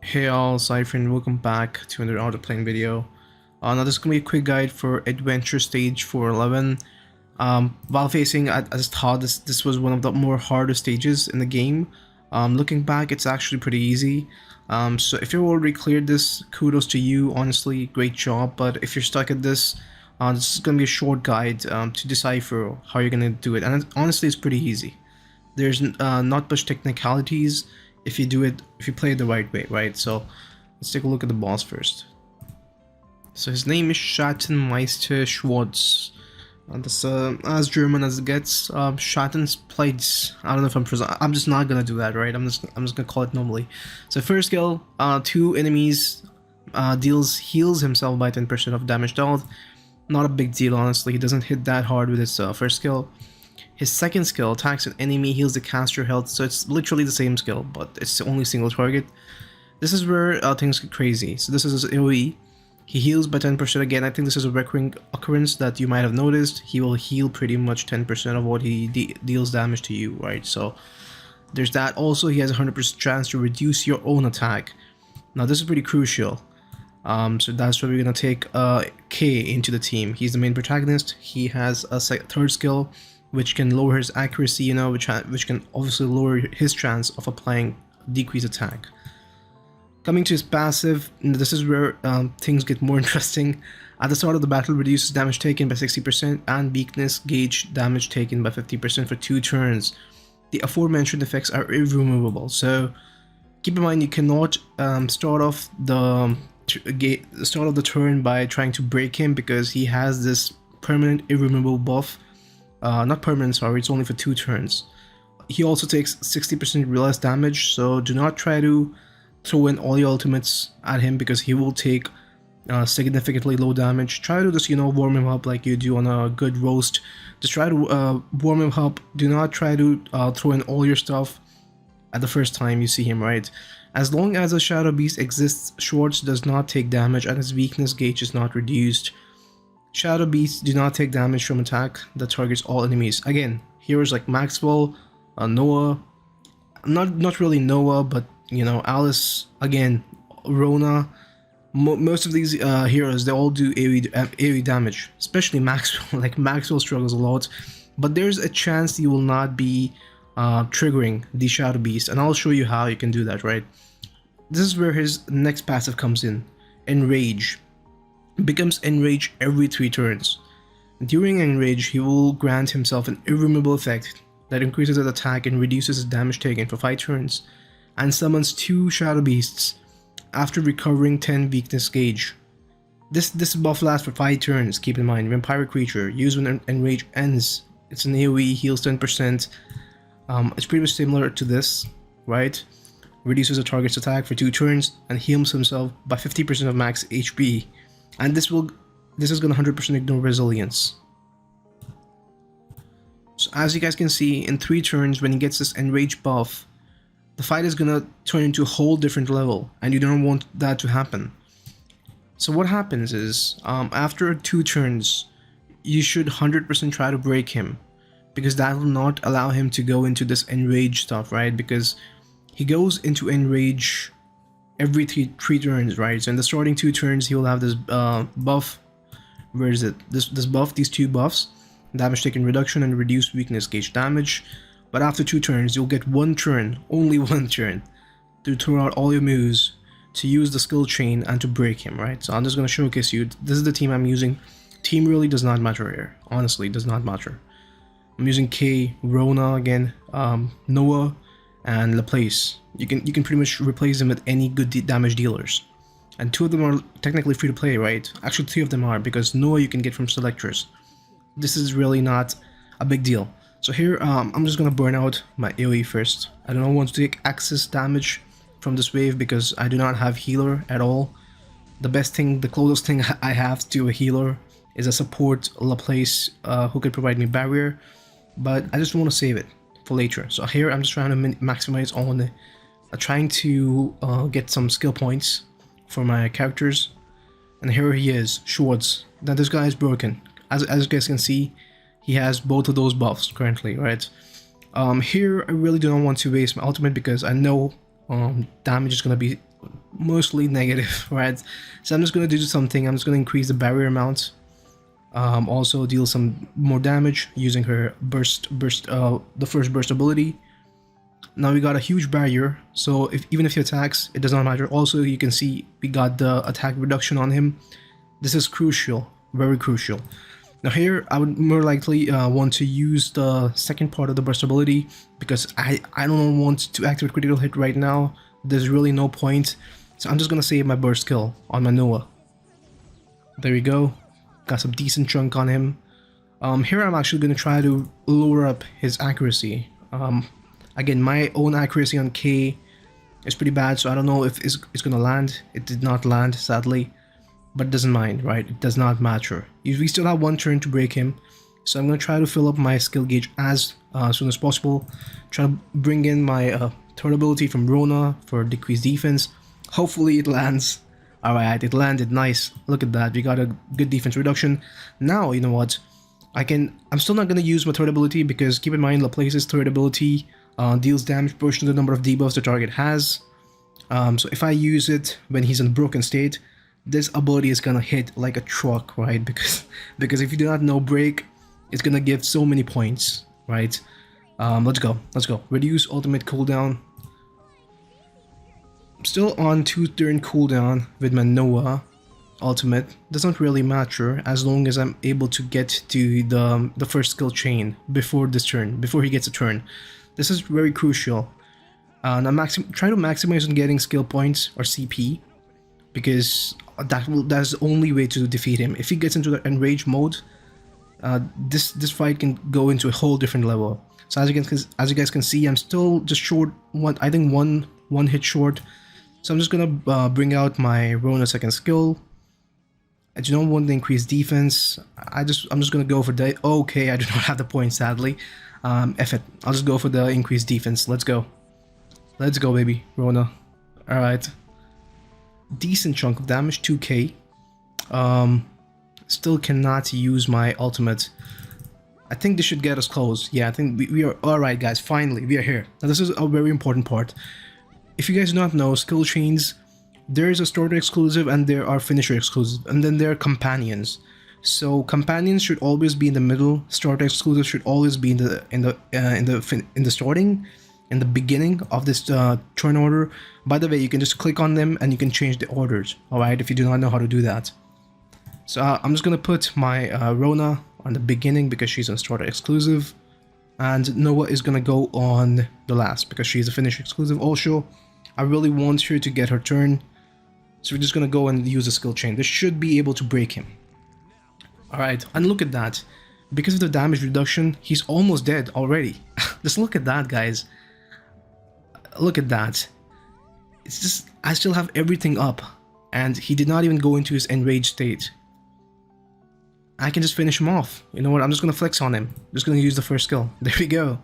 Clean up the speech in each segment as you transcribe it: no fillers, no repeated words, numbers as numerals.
Hey all, Cypher and welcome back to another Outerplane video. Now this is going to be a quick guide for Adventure Stage 411. While facing, I just thought this was one of the more harder stages in the game. Looking back, it's actually pretty easy. So if you've already cleared this, kudos to you, honestly, great job. But if you're stuck at this is going to be a short guide to decipher how you're going to do it. And honestly, it's pretty easy. There's not much technicalities if you play it the right way, right? So let's take a look at the boss first. So his name is Schattenmeister Schwartz. That's as German as it gets. Schattenspleits. I don't know if I'm just not gonna do that, right? I'm just gonna call it normally. So first skill, two enemies heals himself by 10% of damage dealt. Not a big deal, honestly. He doesn't hit that hard with his first skill. His second skill attacks an enemy, heals the caster health, so it's literally the same skill, but it's only single target. This is where things get crazy. So this is his AoE. He heals by 10% again. I think this is a recurring occurrence that you might have noticed. He will heal pretty much 10% of what he deals damage to you, right? So there's that. Also, he has a 100% chance to reduce your own attack. Now this is pretty crucial. So that's why we're gonna take K into the team. He's the main protagonist. He has a third skill, which can lower his accuracy, you know, which can obviously lower his chance of applying decreased attack. Coming to his passive, this is where things get more interesting. At the start of the battle, reduces damage taken by 60% and weakness gauge damage taken by 50% for 2 turns. The aforementioned effects are irremovable, so keep in mind you cannot start off the turn by trying to break him, because he has this permanent irremovable buff. Not permanent, sorry, it's only for 2 turns. He also takes 60% less damage, so do not try to throw in all your ultimates at him, because he will take significantly low damage. Try to just, you know, warm him up like you do on a good roast. Just try to warm him up. Do not try to throw in all your stuff at the first time you see him, right? As long as a Shadow Beast exists, Schwartz does not take damage and his weakness gauge is not reduced. Shadow Beasts do not take damage from attack that targets all enemies. Again, heroes like Maxwell, Noah, not really Noah, but you know, Alice, again, Rona. Most of these heroes, they all do AoE damage, especially Maxwell. Like Maxwell struggles a lot, but there's a chance you will not be triggering the Shadow Beast, and I'll show you how you can do that, right? This is where his next passive comes in, Enrage. Becomes enraged every 3 turns. During enrage, he will grant himself an irremovable effect that increases his attack and reduces his damage taken for 5 turns, and summons 2 Shadow Beasts after recovering 10 weakness gauge. This buff lasts for 5 turns, keep in mind. Vampire creature, used when enrage ends. It's an AoE, heals 10%. It's pretty much similar to this, right? Reduces a target's attack for 2 turns and heals himself by 50% of max HP. And this is gonna 100% ignore resilience. So as you guys can see, in 3 turns, when he gets this enrage buff, the fight is gonna turn into a whole different level, and you don't want that to happen. So what happens is, after 2 turns, you should 100% try to break him, because that will not allow him to go into this enrage stuff, right? Because he goes into enrage every 3 turns, right? So in the starting 2 turns, he will have this buff. Where is it? This buff, these 2 buffs: damage taken reduction and reduced weakness gauge damage. But after 2 turns, you'll get 1 turn, only 1 turn, to throw out all your moves, to use the skill chain and to break him, right? So I'm just gonna showcase you. This is the team I'm using. Team really does not matter here. Honestly, does not matter. I'm using K, Rona again, Noah, and Laplace. You can pretty much replace them with any good damage dealers, and 2 of them are technically free to play, right? Actually 3 of them are, because Noah you can get from selectors. This is really not a big deal. So here I'm just gonna burn out my AoE first. I don't want to take access damage from this wave because I do not have healer at all. The closest thing I have to a healer is a support Laplace who could provide me barrier, but I just want to save it for later. So here I'm just trying to maximize on trying to get some skill points for my characters. And here he is, Schwartz. Now this guy is broken. As you guys can see, he has both of those buffs currently, right? Here I really do not want to waste my ultimate, because I know damage is going to be mostly negative, right? So I'm just gonna do something. I'm just gonna increase the barrier amount. Also deal some more damage using her the first burst ability. Now we got a huge barrier, so even if he attacks, it does not matter. Also, you can see we got the attack reduction on him. This is crucial, very crucial. Now here, I would more likely want to use the second part of the burst ability because I don't want to activate critical hit right now. There's really no point, so I'm just gonna save my burst skill on my Noah. There we go, got some decent chunk on him. Here I'm actually gonna try to lower up his accuracy. Again, my own accuracy on K is pretty bad, so I don't know if it's gonna land. It did not land, sadly, but it doesn't mind, right? It does not matter. We still have one turn to break him, so I'm gonna try to fill up my skill gauge as soon as possible. Try to bring in my third ability from Rona for decreased defense. Hopefully it lands. Alright, it landed, nice. Look at that, we got a good defense reduction. Now, you know what? I'm still not gonna use my third ability because keep in mind Laplace's third ability deals damage proportional to the number of debuffs the target has. So if I use it when he's in a broken state, this ability is gonna hit like a truck, right? Because if you do not know break, it's gonna give so many points, right? Let's go. Reduce ultimate cooldown. I'm still on 2-turn cooldown with my Noah. Ultimate doesn't really matter as long as I'm able to get to the first skill chain before this turn, before he gets a turn. This is very crucial. And I'm trying to maximize on getting skill points or CP because that's the only way to defeat him. If he gets into the enraged mode, this fight can go into a whole different level. So as you guys can see, I'm still just short one hit short. So I'm just gonna bring out my Rona second skill. I do not want the increased defense. I'm just gonna go for the okay. I do not have the point, sadly. F it. I'll just go for the increased defense. Let's go, baby, Rona. All right. Decent chunk of damage, 2k. Still cannot use my ultimate. I think this should get us close. Yeah, I think we are all right, guys. Finally, we are here. Now this is a very important part. If you guys do not know, skill chains, there is a starter exclusive and there are finisher exclusive, and then there are companions. So companions should always be in the middle. Starter exclusive should always be in the starting, in the beginning of this turn order. By the way, you can just click on them and you can change the orders. All right, if you do not know how to do that. So I'm just gonna put my Rona on the beginning because she's a starter exclusive, and Noah is gonna go on the last because she's a finisher exclusive. Also, I really want her to get her turn, so we're just gonna go and use the skill chain. This should be able to break him. Alright, and look at that. Because of the damage reduction, he's almost dead already. Just look at that, guys. Look at that. It's just, I still have everything up, and he did not even go into his enraged state. I can just finish him off. You know what, I'm just gonna flex on him. I'm just gonna use the first skill. There we go.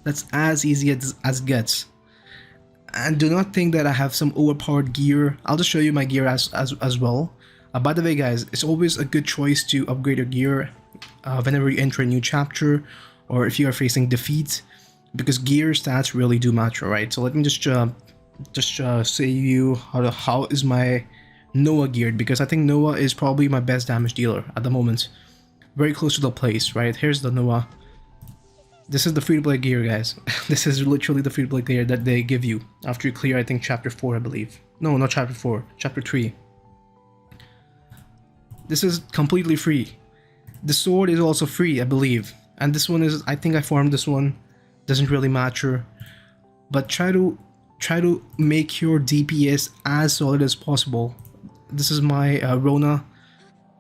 That's as easy as it gets. And do not think that I have some overpowered gear. I'll just show you my gear as well. By the way, guys, it's always a good choice to upgrade your gear whenever you enter a new chapter or if you are facing defeat, because gear stats really do matter, right? So let me just say you how is my Noah geared, because I think Noah is probably my best damage dealer at the moment. Very close to the place, right? Here's the Noah. This is the free-to-play gear, guys. This is literally the free-to-play gear that they give you after you clear, I think, chapter 4, I believe. No, not chapter 4, chapter 3. This is completely free. The sword is also free, I believe. And this one is, I think I farmed this one. Doesn't really matter. But try to make your DPS as solid as possible. This is my Rona.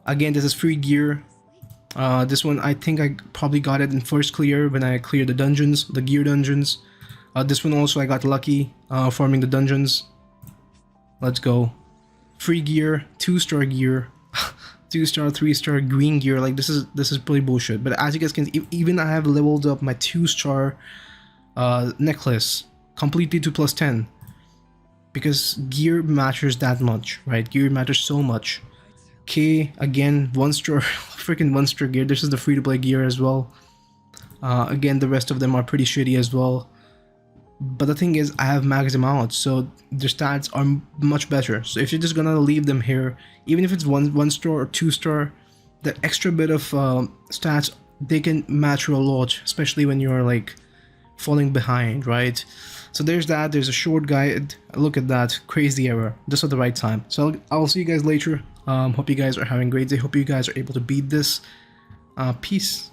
Again, this is free gear. This one, I think I probably got it in first clear when I cleared the dungeons, the gear dungeons. This one also I got lucky farming the dungeons. Let's go. Free gear, 2-star gear. 2-star, 3-star green gear. Like this is pretty bullshit. But as you guys can see, even I have leveled up my 2-star necklace completely to +10 because gear matters that much, right? Gear matters so much. K again, 1-star, freaking 1-star gear. This is the free-to-play gear as well. Again, the rest of them are pretty shitty as well. But the thing is, I have maxed them out, so their stats are much better. So if you're just gonna leave them here, even if it's one star or 2 star, that extra bit of stats, they can matter a lot, especially when you're like falling behind, right? So there's that. There's a short guide. Look at that, crazy error, just at the right time. So I'll see you guys later. Hope you guys are having a great day. Hope you guys are able to beat this. Peace.